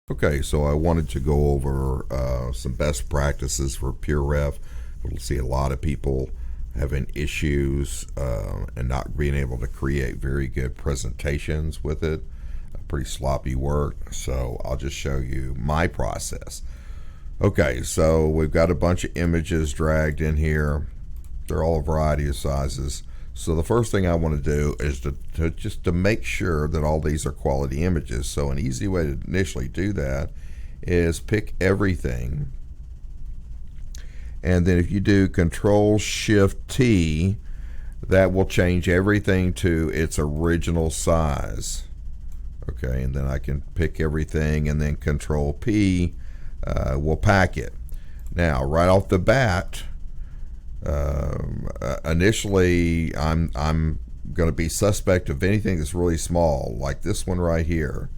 Okay, so I wanted to go over some best practices for PureRef. We'll see a lot of people having issues and not being able to create very good presentations with it. Pretty sloppy work, so I'll just show you my process. Okay, so we've got a bunch of images dragged in here. They're all a variety of sizes. So the first thing I want to do is to make sure that all these are quality images. So an easy way to initially do that is pick everything, and then if you do Control-Shift-T, that will change everything to its original size. Okay, and then I can pick everything, and then Control-P will pack it. Now, right off the bat, initially I'm going to be suspect of anything that's really small, like this one right here.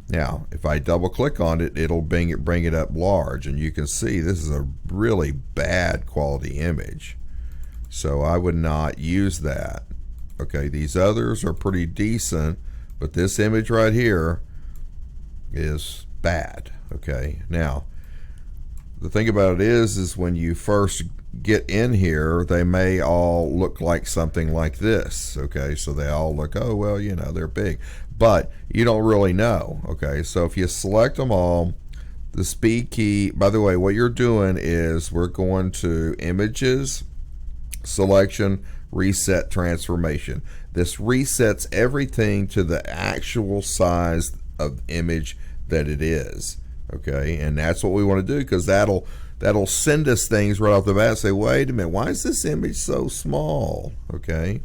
Now, if I double click on it, it'll bring it up large, and you can see this is a really bad quality image. So I would not use that. Okay, these others are pretty decent, but this image right here is bad. Okay, now the thing about it is when you first get in here, they may all look like something like this. Okay, so they all look, oh well, you know, they're big, but you don't really know. Okay, so if you select them all, the speed key, by the way, what you're doing is we're going to images, selection, reset, transformation. This resets everything to the actual size of image that it is. Okay, and that's what we want to do, because that'll send us things right off the bat. Say, wait a minute, why is this image so small? Okay,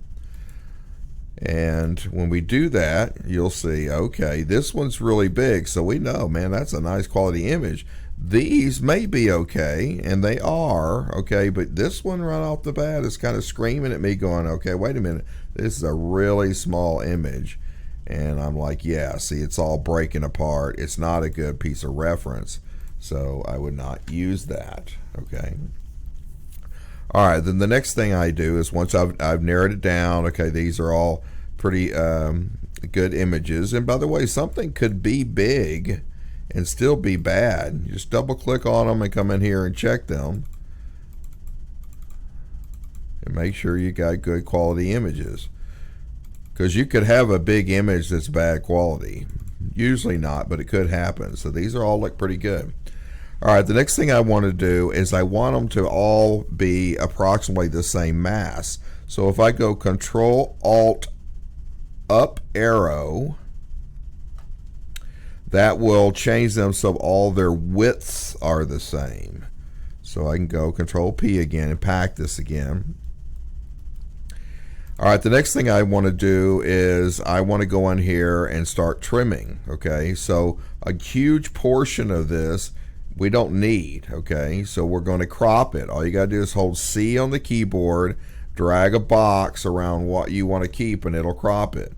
and when we do that, you'll see, okay, this one's really big, so we know, man, that's a nice quality image. These may be okay, and they are okay, but this one right off the bat is kind of screaming at me, going, okay, wait a minute, this is a really small image. And I'm like, yeah, see, it's all breaking apart. It's not a good piece of reference, so I would not use that. Okay. All right, then the next thing I do is, once I've narrowed it down, okay, these are all pretty good images. And by the way, something could be big and still be bad. You just double click on them and come in here and check them, and make sure you got good quality images. Because you could have a big image that's bad quality. Usually not, but it could happen. So these are all look pretty good. All right, the next thing I want to do is I want them to all be approximately the same mass. So if I go Control-Alt-Up arrow, that will change them so all their widths are the same. So I can go Control-P again and pack this again. All right, the next thing I want to do is I want to go in here and start trimming. Okay, so a huge portion of this we don't need. Okay, so we're going to crop it. All you got to do is hold C on the keyboard, drag a box around what you want to keep, and it'll crop it.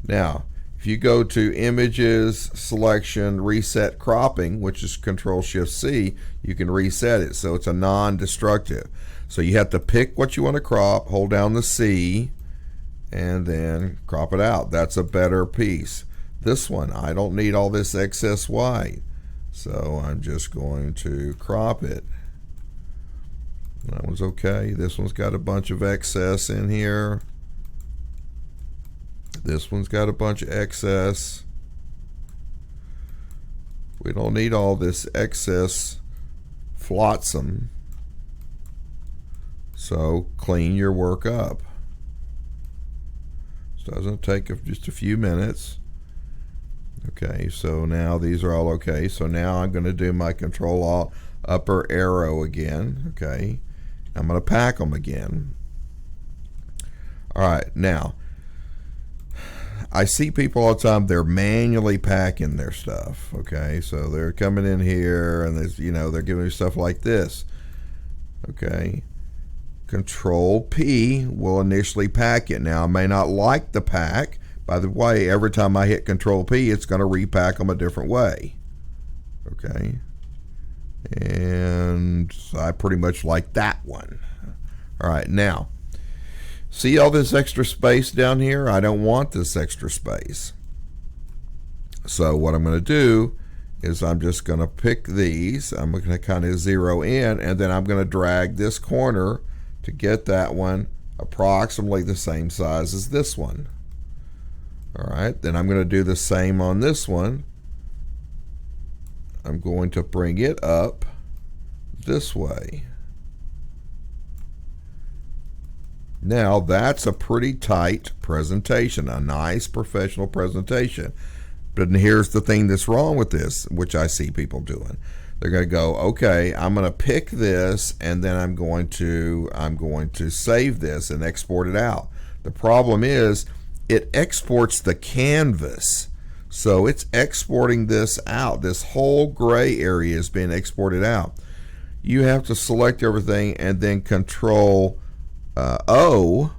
Now, if you go to Images, Selection, Reset Cropping, which is Control-Shift-C, you can reset it. So it's a non-destructive. So you have to pick what you want to crop, hold down the C, and then crop it out. That's a better piece. This one, I don't need all this excess white, so I'm just going to crop it. That one's okay. This one's got a bunch of excess in here. This one's got a bunch of excess. We don't need all this excess flotsam. So clean your work up. This doesn't take just a few minutes. Okay, so now these are all okay. So now I'm going to do my Control-Alt upper arrow again. Okay, I'm going to pack them again. All right, now I see people all the time, they're manually packing their stuff. Okay, so they're coming in here and there's, you know, they're giving me stuff like this. Okay, Control-P will initially pack it. Now I may not like the pack. By the way, every time I hit Control-P, it's going to repack them a different way. Okay, and I pretty much like that one. All right, now see all this extra space down here? I don't want this extra space. So what I'm going to do is I'm just going to pick these. I'm going to kind of zero in, and then I'm going to drag this corner to get that one approximately the same size as this one. All right, then I'm going to do the same on this one. I'm going to bring it up this way. Now that's a pretty tight presentation, a nice professional presentation. But here's the thing that's wrong with this, which I see people doing. They're going to go, okay, I'm going to pick this, and then I'm going to save this and export it out. The problem is it exports the canvas. So it's exporting this out. This whole gray area is being exported out. You have to select everything, and then Control O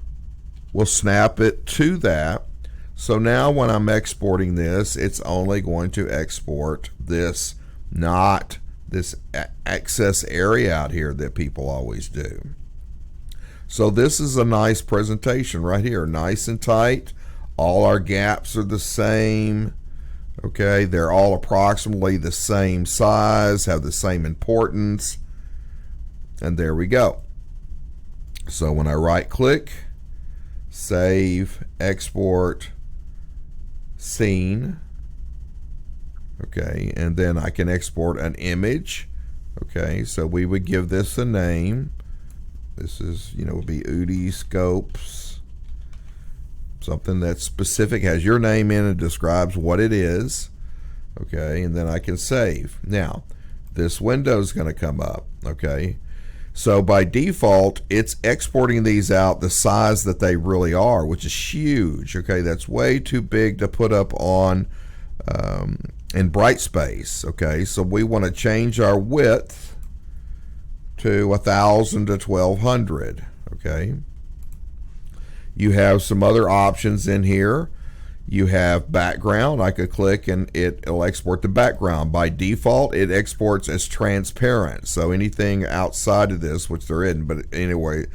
will snap it to that. So now when I'm exporting this, it's only going to export this, not this excess area out here that people always do. So this is a nice presentation right here, nice and tight. All our gaps are the same. Okay, they're all approximately the same size, have the same importance. And there we go. So when I right click, save, export, scene, okay, and then I can export an image. Okay, so we would give this a name. This is, would be Udi Scopes, something that's specific, has your name in and describes what it is. Okay, and then I can save. Now this window is going to come up. Okay, so by default it's exporting these out the size that they really are, which is huge. Okay, that's way too big to put up on in bright space. Okay, so we want to change our width to 1000 to 1200. Okay, you have some other options in here. You have background. I could click and it'll export the background. By default, it exports as transparent. So anything outside of this, which there isn't, but anyway,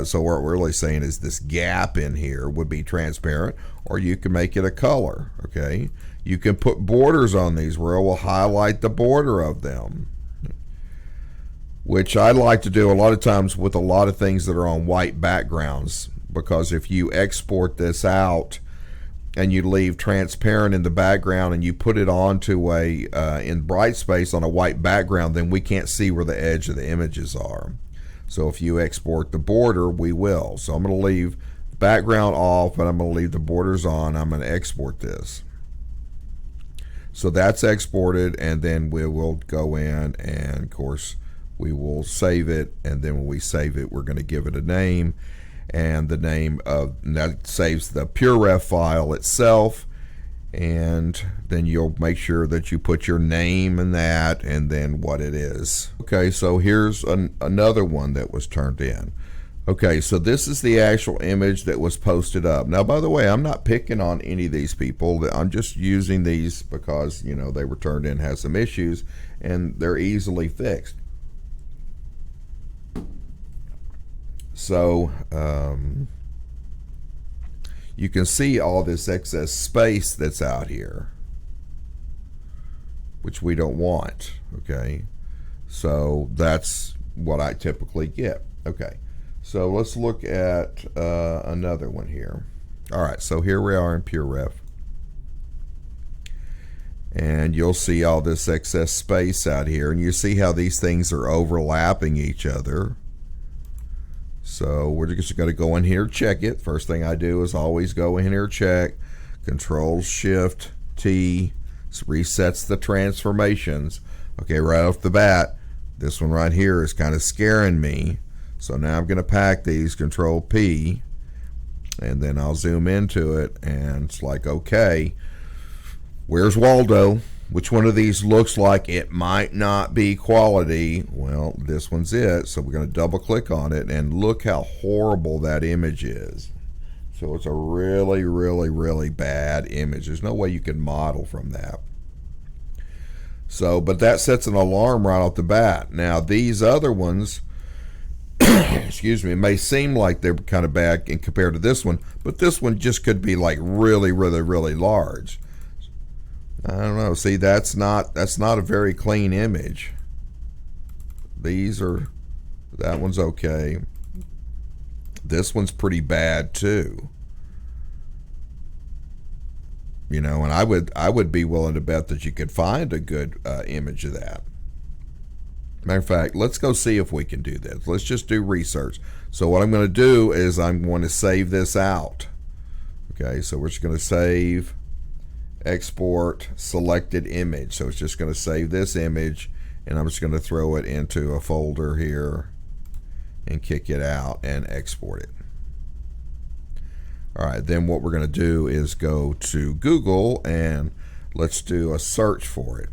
so what we're really saying is this gap in here would be transparent, or you can make it a color. Okay, you can put borders on these where it will highlight the border of them, which I like to do a lot of times with a lot of things that are on white backgrounds, because if you export this out and you leave transparent in the background and you put it onto a in bright space on a white background, then we can't see where the edge of the images are. So if you export the border, we will. So I'm going to leave the background off, but I'm going to leave the borders on. I'm going to export this. So that's exported, and then we will go in and of course we will save it, and then when we save it, we're going to give it a name. And the name of that saves the PureRef file itself, and then you'll make sure that you put your name in that and then what it is. Okay, so here's another one that was turned in. Okay, so this is the actual image that was posted up. Now, by the way, I'm not picking on any of these people. I'm just using these because they were turned in, has some issues, and they're easily fixed. So you can see all this excess space that's out here, which we don't want. Okay, so that's what I typically get. Okay, so let's look at another one here. All right, so here we are in PureRef, and you'll see all this excess space out here, and you see how these things are overlapping each other. So we're just going to go in here, check it. First thing I do is always go in here, check. Control-Shift-T resets the transformations. Okay, right off the bat, this one right here is kind of scaring me. So now I'm going to pack these, Control-P, and then I'll zoom into it, and it's like, okay, where's Waldo? Which one of these looks like it might not be quality? Well, this one's it. So we're going to double click on it, and look how horrible that image is. So it's a really, really, really bad image. There's no way you can model from that. So, but that sets an alarm right off the bat. Now, these other ones, excuse me, it may seem like they're kind of bad in compared to this one, but this one just could be like really, really, really large. I don't know. See, that's not a very clean image. These are, that one's okay. This one's pretty bad too. You know, and I would be willing to bet that you could find a good image of that. Matter of fact, let's go see if we can do this. Let's just do research. So what I'm going to do is I'm going to save this out. Okay, so we're just going to save, export, selected image. So it's just going to save this image, and I'm just going to throw it into a folder here and kick it out and export it. All right, then what we're going to do is go to Google and let's do a search for it.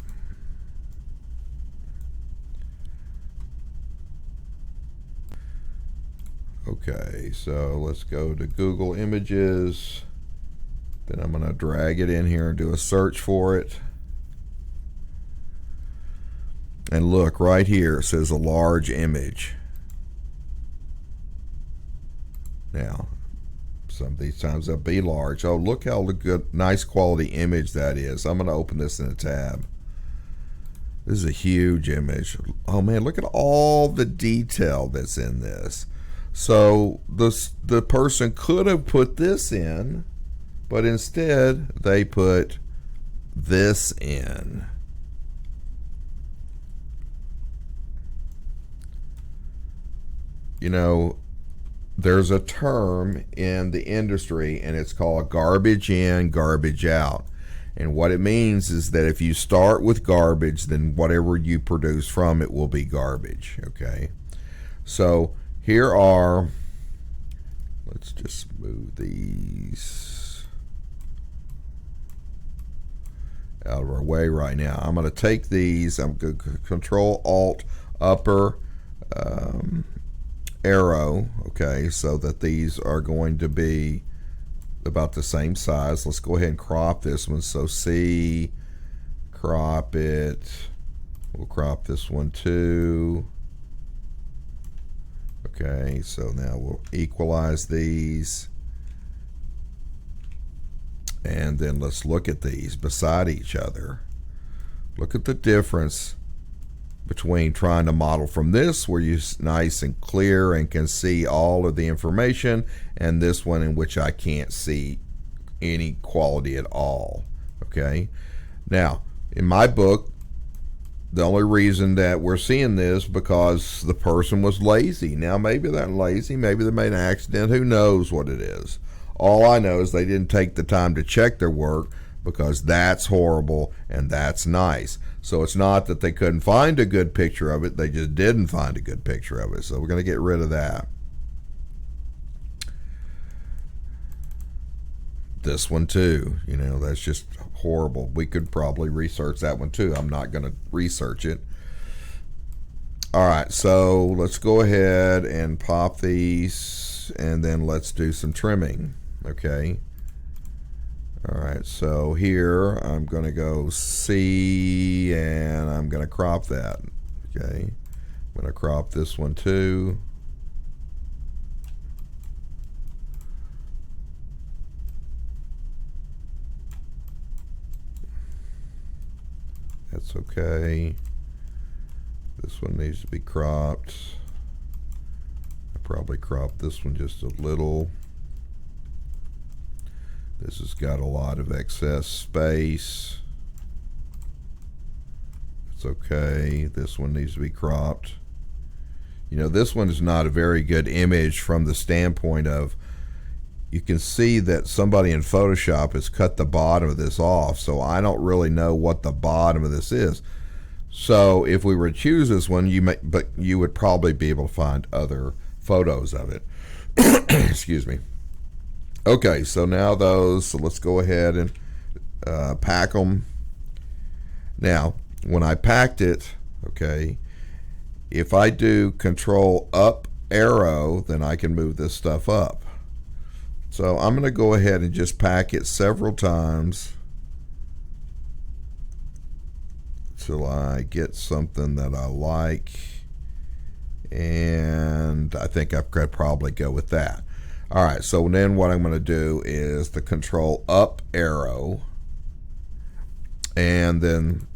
Okay, so let's go to Google Images. Then I'm going to drag it in here and do a search for it. And look, right here it says a large image. Now, some of these times they'll be large. Oh, look how good, nice quality image that is. I'm going to open this in a tab. This is a huge image. Oh man, look at all the detail that's in this. So the person could have put this in, but instead they put this in. You know, there's a term in the industry and it's called garbage in, garbage out. And what it means is that if you start with garbage, then whatever you produce from it will be garbage. Okay. So here are, let's just move these out of our way right now. I'm going to take these, I'm going to Control Alt upper arrow, okay, so that these are going to be about the same size. Let's go ahead and crop this one. So C, crop it. We'll crop this one too. Okay, so now we'll equalize these. And then let's look at these beside each other. Look at the difference between trying to model from this where you're nice and clear and can see all of the information, and this one in which I can't see any quality at all. Okay, now in my book, the only reason that we're seeing this because the person was lazy. Now maybe they're lazy, maybe they made an accident, who knows what it is. All I know is they didn't take the time to check their work, because that's horrible and that's nice. So it's not that they couldn't find a good picture of it, they just didn't find a good picture of it. So we're going to get rid of that. This one too, you know, that's just horrible. We could probably research that one too. I'm not going to research it. All right, so let's go ahead and pop these and then let's do some trimming. Okay. All right, so here I'm going to go C and I'm going to crop that. Okay, I'm going to crop this one too. That's okay. This one needs to be cropped. I probably crop this one just a little. This has got a lot of excess space. It's okay. This one needs to be cropped. You know, this one is not a very good image from the standpoint of, you can see that somebody in Photoshop has cut the bottom of this off, so I don't really know what the bottom of this is. So if we were to choose this one, but you would probably be able to find other photos of it. Excuse me. Okay, so now those, so let's go ahead and pack them. Now, when I packed it, okay, if I do Control up arrow, then I can move this stuff up. So I'm going to go ahead and just pack it several times till I get something that I like, and I think I could probably go with that. All right, so then what I'm going to do is the Control up arrow, And then,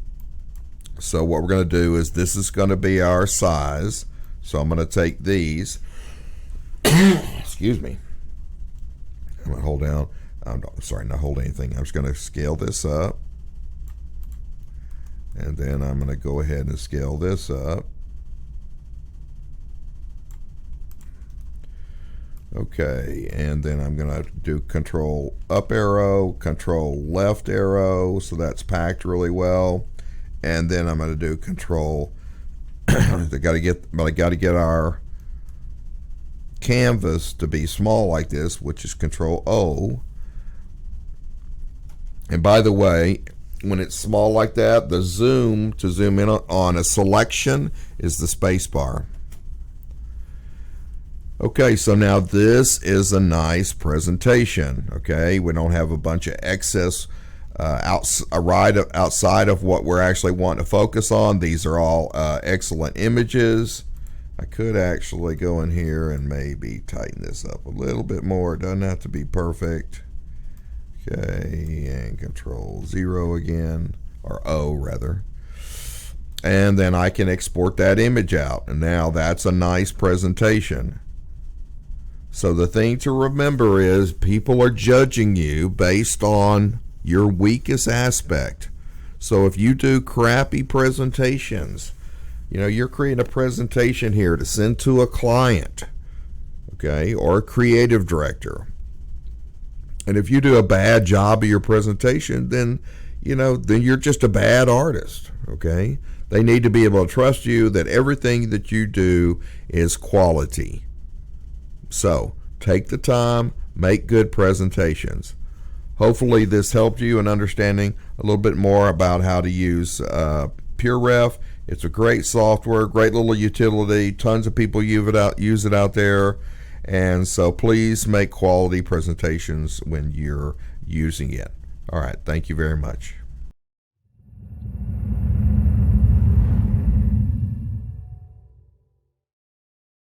so what we're going to do is, this is going to be our size. So I'm going to take these. Excuse me. I'm going to hold down. Sorry, not hold anything. I'm just going to scale this up. And then I'm going to go ahead and scale this up. Okay, and then I'm going to do control up arrow, control left arrow, so that's packed really well. And then I'm going to do control. I got to get our canvas to be small like this, which is control O. And by the way, when it's small like that, the zoom to zoom in on a selection is the space bar. Okay, so now this is a nice presentation. Okay, we don't have a bunch of excess outside of what we're actually wanting to focus on. These are all excellent images. I could actually go in here and maybe tighten this up a little bit more. It doesn't have to be perfect. Okay, and control 0 again, or O rather. And then I can export that image out. And now that's a nice presentation. So the thing to remember is, people are judging you based on your weakest aspect. So if you do crappy presentations, you know, you're creating a presentation here to send to a client, okay, or a creative director. And if you do a bad job of your presentation, then, you know, then you're just a bad artist, okay? They need to be able to trust you that everything that you do is quality. So take the time, make good presentations. Hopefully this helped you in understanding a little bit more about how to use PureRef. It's a great software, great little utility. Tons of people use it out there. And so please make quality presentations when you're using it. All right, thank you very much.